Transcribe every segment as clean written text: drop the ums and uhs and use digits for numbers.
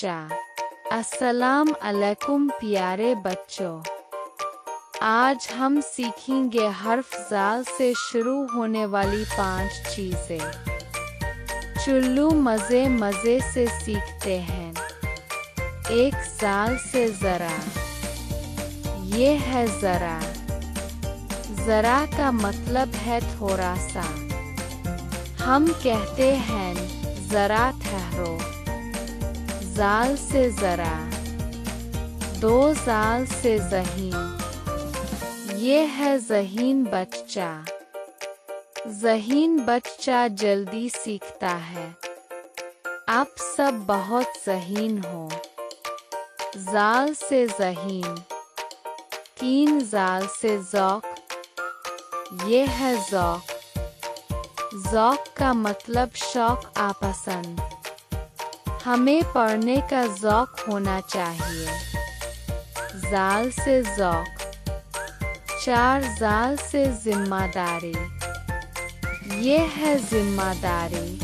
अस्सलाम अलैकुम प्यारे बच्चों। आज हम सीखेंगे हर्फ ज़ाल से शुरू होने वाली 5 चीज़ें। चुल्लू मज़े मज़े से सीखते हैं। एक ज़ाल से ज़रा। ये है ज़रा। ज़रा का मतलब है थोड़ा सा। हम कहते हैं ज़रा ठहरो। ज़ाल से ज़रा। 2 ज़ाल से ज़हीन। ये है ज़हीन बच्चा। ज़हीन बच्चा जल्दी सीखता है। आप सब बहुत ज़हीन हो। ज़ाल से ज़हीन। 3 ज़ाल से ज़ौक़। ये है ज़ौक़। ज़ौक़ का मतलब शौक़ आपसंद। हमें पढ़ने का ज़ौक़ होना चाहिए। ज़ाल से ज़ौक़। 4 ज़ाल से ज़िम्मेदारी। ये है ज़िम्मेदारी।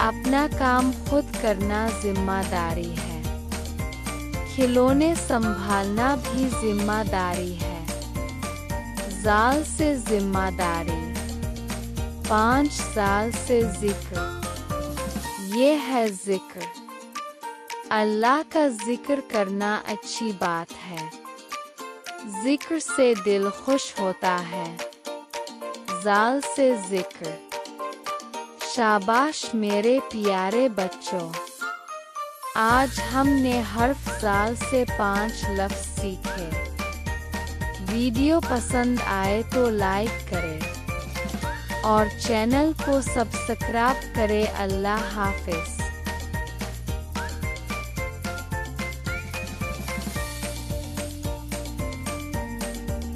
अपना काम खुद करना ज़िम्मेदारी है। खिलौने संभालना भी ज़िम्मेदारी है। ज़ाल से ज़िम्मेदारी। 5 ज़ाल से ज़िक्र। ये है ज़िक्र। अल्लाह का ज़िक्र करना अच्छी बात है। ज़िक्र से दिल खुश होता है। ज़ाल से ज़िक्र। शाबाश मेरे प्यारे बच्चों। आज हमने हर्फ ज़ाल से 5 लफ्ज़ सीखे। वीडियो पसंद आए तो लाइक करें और चैनल को सब्सक्राइब करें। अल्लाह हाफ़िज़।